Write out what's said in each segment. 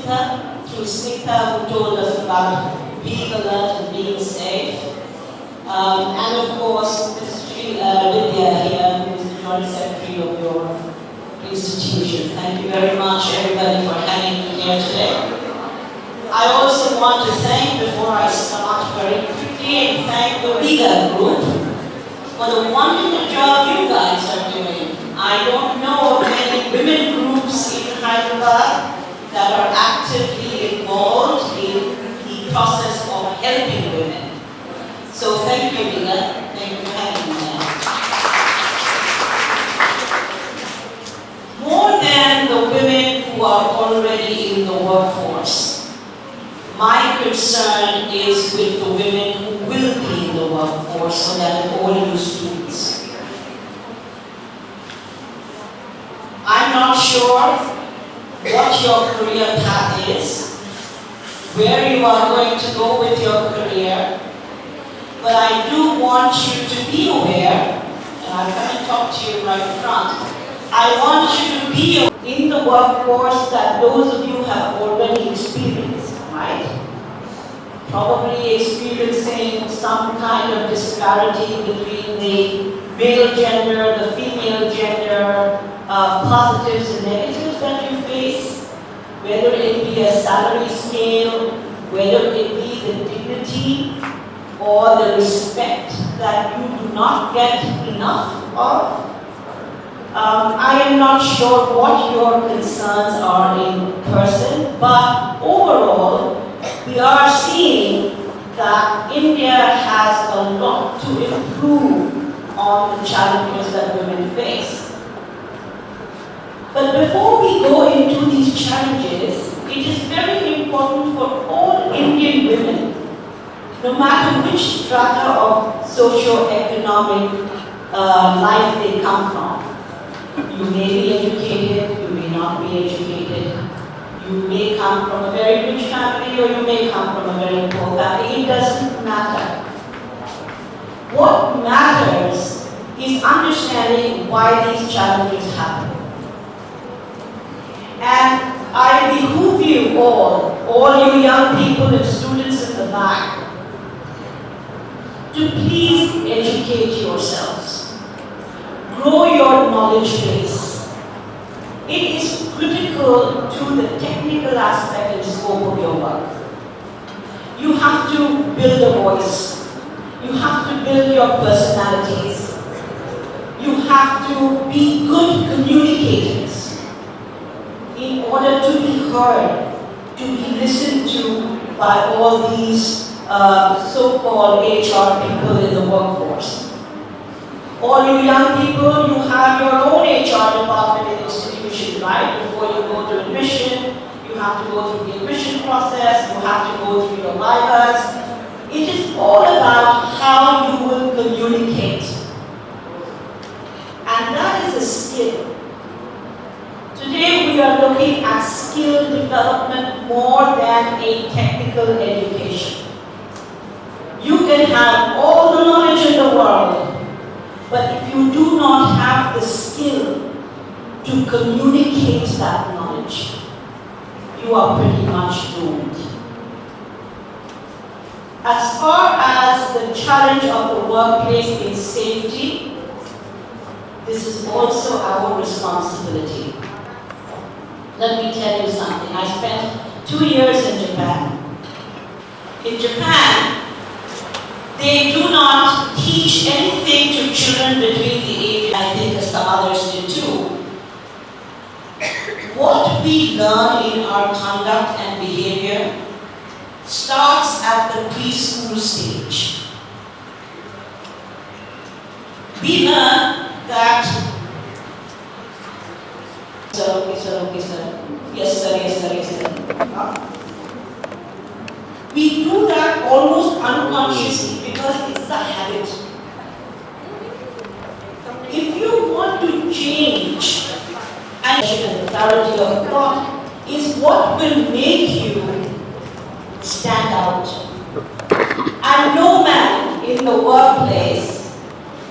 through Snigdha, who told us about being alert and being safe. And of course, Ms. Vidya here, who is the Joint Secretary of your institution. Thank you very much, everybody, for having me here today. I also want to thank, before I start, very quickly, and thank the Riga Group for the wonderful job you guys are doing. I don't know of many women groups in Hyderabad that are actively involved in the process of helping women. So thank you, Riga. Thank you for having me here. More than the women who are already in the workforce, my concern is with the women who will be in the workforce, so that all you students. I'm not sure what your career path is, where you are going to go with your career, but I do want you to be aware, and I'm going to talk to you right in front. I want you to be in the workforce that those of you have already experienced, right? Probably experiencing some kind of disparity between the male gender, the female gender, positives and negatives that you face, whether it be a salary scale, whether it be the dignity or the respect that you do not get enough of. I am not sure what your concerns are in person, but overall, we are seeing that India has a lot to improve on the challenges that women face. But before we go into these challenges, it is very important for all Indian women, no matter which strata of socio-economic life they come from. You may be educated, you may not be educated. You may come from a very rich family or you may come from a very poor family. It doesn't matter. What matters is understanding why these challenges happen. And I behoove you all you young people and students in the back, to please educate yourselves. Grow your knowledge base. It is critical to the technical aspect and scope of your work. You have to build a voice. You have to build your personalities. You have to be good communicators in order to be heard, to be listened to by all these so-called HR people in the workforce. All you young people, you have your own HR department in institutions, right? Before you go to admission, you have to go through the admission process, you have to go through your vivas. It is all about how you will communicate. And that is a skill. Today we are looking at skill development more than a technical education. You can have all the knowledge in the world, but if you do not have the skill to communicate that knowledge, you are pretty much doomed. As far as the challenge of the workplace in safety, this is also our responsibility. Let me tell you something. I spent 2 years in Japan. In Japan, they do not teach anything to children between the age, I think as some others do too. What we learn in our conduct and behavior starts at the preschool stage. We learn that, okay sir, yes sir. We do that almost unconsciously because it's a habit. If you want to change, and the clarity of thought is what will make you stand out. And no man in the workplace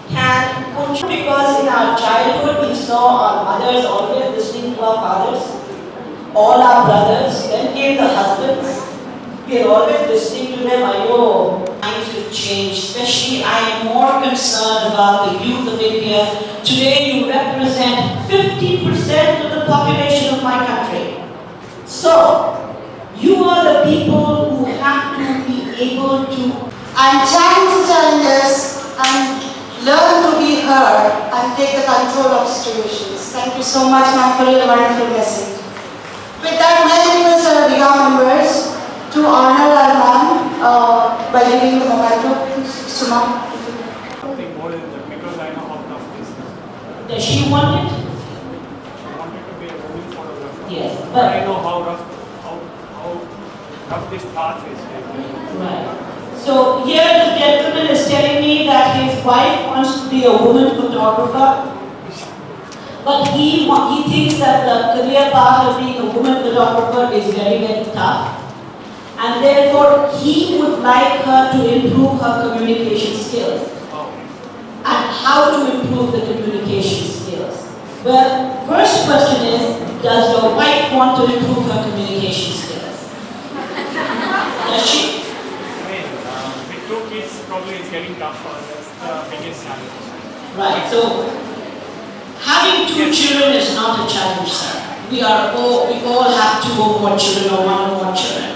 can push, because in our childhood we saw our mothers always listening to our fathers. all our brothers, then came the husbands. We are always listening to them, I know times will change. Especially I am more concerned about the youth of India. Today you represent 50% of the population of my country. So, you are the people who have to be able to challenge the challenges and learn to be heard and take the control of situations. Thank you so much, ma'am, for your wonderful message. With that, may I request our Riga members to honor our ma'am by giving the memento. Suma. Something more than that, because I know how tough this is. Does she want it? I wanted to be a woman photographer. Yes, But but I know how rough this path is. right. So here the gentleman is telling me that his wife wants to be a woman photographer, but he thinks that the career path of being a woman photographer is very, very tough. And therefore, he would like her to improve her communication skills. And how to improve the communication skills? Well, first question is, does your wife want to improve her communication skills? Does she? With 2 kids, probably it's getting tougher. That's the biggest challenge. Right, so having 2 children is not a challenge, sir. We all have 2 or more children or 1 or more children.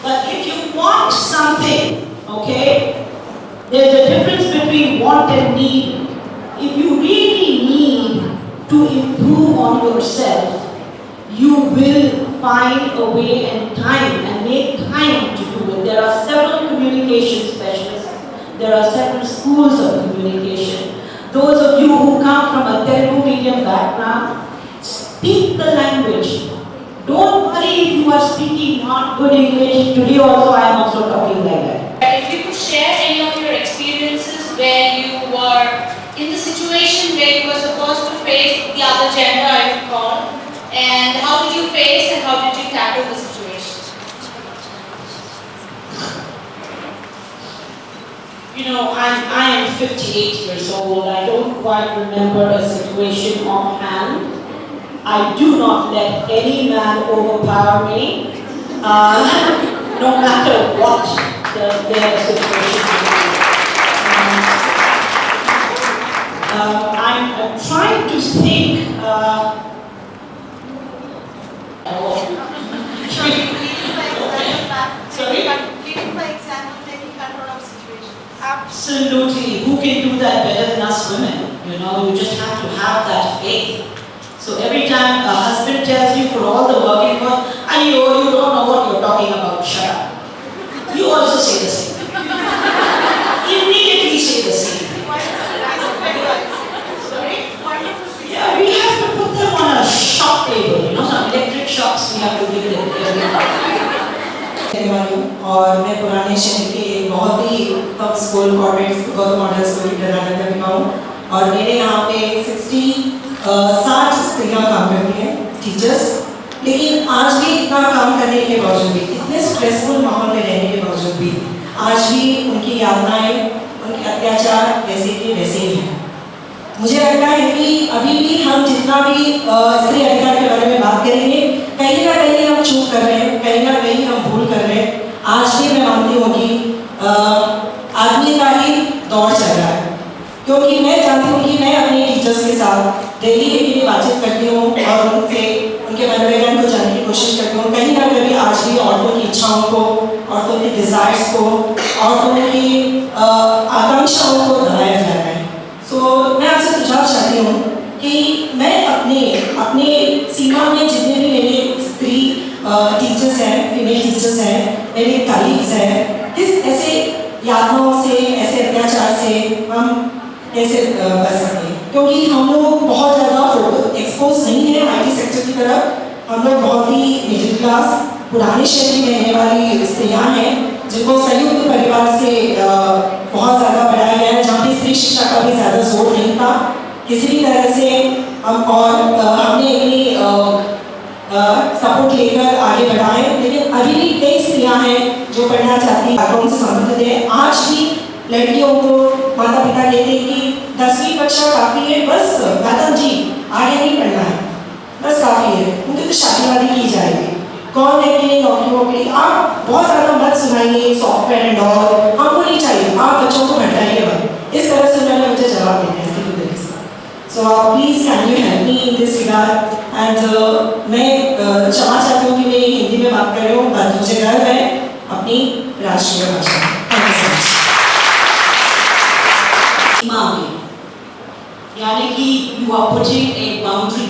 But if you want something, okay, there's a difference between want and need. If you really need to improve on yourself, you will find a way and time and make time to do it. There are several communication specialists. There are several schools of communication. Those of you who come from a Telugu medium background, speak the language. Don't worry if you are speaking not good English. Today also I am also talking like that. If you could share any of your experiences where you were in the situation where you were supposed to face the other gender, I would call, and how did you face and how did you tackle the situation? You know, I am 58 years old. I don't quite remember a situation offhand. I do not let any man overpower me, no matter what their situation is. I'm trying to think. Sorry? Absolutely. Who can do that better than us women? You know, you just have to have that faith. So every time a husband tells you for all the working for, and you don't know what you're talking about, shut up. You also say the same. Immediately say the same. Sorry? Yeah, we have to put them on a shock table, you know, some electric shocks we have to give them. और मैं पुराने शहर के एक बहुत ही top school corporate government model school की प्रधानाध्यापिका का हूँ और मेरे यहाँ पे 60 स्त्रियाँ काम करती हैं टीचर्स, लेकिन आज भी इतना काम करने के बावजूद भी, इतने स्ट्रेसफुल माहौल में रहने के बावजूद भी आज भी उनकी यातनाएं, उनके अत्याचार वैसे के वैसे ही हैं। मुझे लगता है कि अभी भी हम जितना भी स्त्री अधिकार के बारे में बात करेंगे, कहीं ना कहीं हम चूक कर रहे हैं, कहीं ना कहीं हम भूल कर रहे हैं। आज भी मैं मानती हूँ कि आदमी का ही दौर चल रहा है, क्योंकि मैं जानती हूँ कि मैं अपने टीचर्स के साथ डेली के लिए बातचीत करती हूँ और उनसे उनके मनोविज्ञान को जानने की कोशिश करती हूँ। कहीं ना कहीं आज भी औरतों की इच्छाओं को, औरतों की डिज़ायर्स को, औरतों की आकांक्षाओं को दबाया जा रहा है। मैं आपसे सुझाव चाहती हूँ कि मैं अपने सीमा में जितने भी मेरे स्त्री टीचर्स हैं, फीमेल टीचर्स हैं, मेरे कलीग्स हैं, किस ऐसे यातनाओं से, ऐसे अत्याचार से हम कैसे बच सकते हैं, क्योंकि हम लोग बहुत ज़्यादा एक्सपोज नहीं है IT सेक्टर की तरफ। हम लोग बहुत ही मिडिल क्लास पुराने शहर में रहने वाली स्त्रियाँ हैं जिनको संयुक्त परिवार से बहुत ज़्यादा बढ़ाया गया है, जहाँ पे स्त्री शिक्षा का भी ज़्यादा जोर नहीं था किसी भी तरह से। हम हमने अपनी सपोर्ट लेकर आगे बढ़ाए, लेकिन अभी भी कई स्त्रियाँ हैं जो पढ़ना चाहती हैं, बैकग्राउंड से संबंधित है। आज भी लड़कियों को माता पिता कहते हैं कि 10वीं कक्षा काफ़ी है, बस मैडम जी आगे नहीं पढ़ना है, बस काफ़ी है, उनकी तो शादी वादी की जाएगी। कि आप बहुत ज़्यादा मत सुनाइए सॉफ्टवेयर एंड ऑल, हमको नहीं चाहिए, आप बच्चों को भटकाइए मत। इस तरह से उन्होंने मुझे जवाब देना है सीधे तरीके से। So please can you help me in this regard. And मैं क्षमा चाहती हूँ कि मैं हिंदी में बात कर रही हूँ, पर मुझे गर्व है अपनी राष्ट्रीय भाषा में। Thank you so much. सीमा में, यानी कि you are putting a boundary,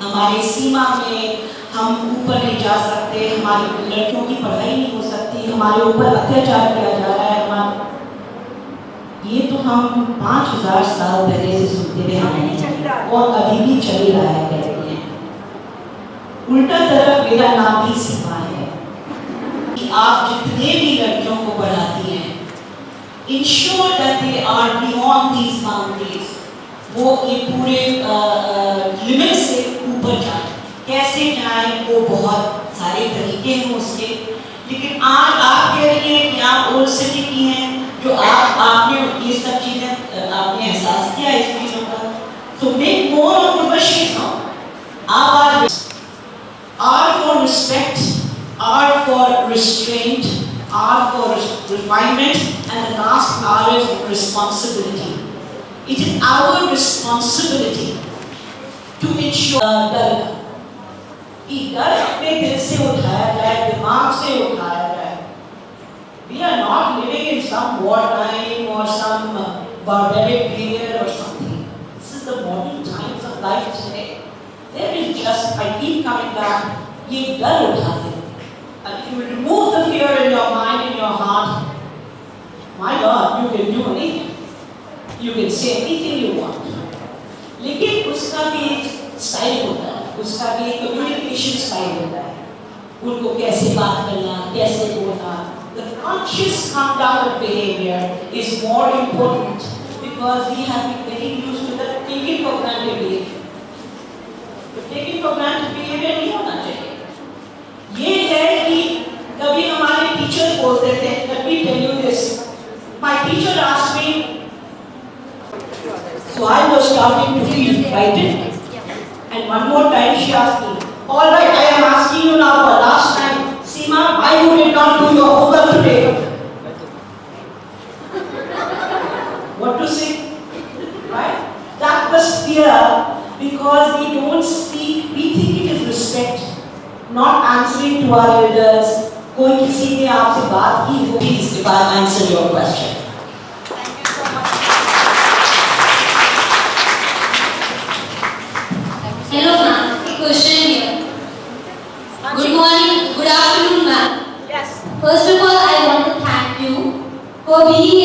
हमारे सीमा में हम ऊपर नहीं जा सकते, हमारी लड़कियों की पढ़ाई नहीं हो सकती, हमारे ऊपर अत्याचार किया जा रहा है। ये तो हम 5000 साल पहले से सुनते रहे हैं और अभी भी चल ही रहा है, कहते हैं। उल्टा तरफ मेरा नाम भी सीमा है कि आप जितने भी लड़कियों को पढ़ाती हैं, ensure that they are beyond these boundaries, वो ये पूरे लिमिट से ऊपर जाए। कैसे जाए, वो बहुत सारे तरीके हैं उसके, लेकिन आज आप कह रही हैं कि आप ओल्ड सिटी की हैं, जो आपने ये सब चीज़ें आपने एहसास किया इस चीज़ों का, तो make more of the machine. आप R for respect, R for restraint, R for refinement, and the last R is responsibility. It is our responsibility to ensure कि डर अपने दिल से उठाया जाए, दिमाग से उठाया जाए। We are not living in some wartime or some barbaric period or something. This is the modern times of life today. There is just, I keep coming back, ये डर उठा दे। And if you remove the fear in your mind, in your heart, my God, you can do anything. You can say anything you want. लेकिन उसका भी एक style होता है, उसका भी एक कम्युनिकेशन स्टाइल होता है। उनको कैसे बात करना, कैसे बोलना। The conscious conduct of behavior is more important because we have been getting used to the taking for granted behavior. The taking for granted behavior नहीं होना चाहिए। ये है कि कभी हमारे टीचर बोलते थे, let me tell you this. My teacher asked me, so I was starting to feel frightened, and one more time she asked me, all right, I am asking you now for last time, Seema, why you did not do your homework today? What to say? Right? That was fear, because we don't speak, we think it is respect, not answering to our elders. कोई किसी ने आपसे बात की हो, please if I answer your question. Hello ma'am, a question here. Good morning, good afternoon ma'am. Yes. First of all, I want to thank you for being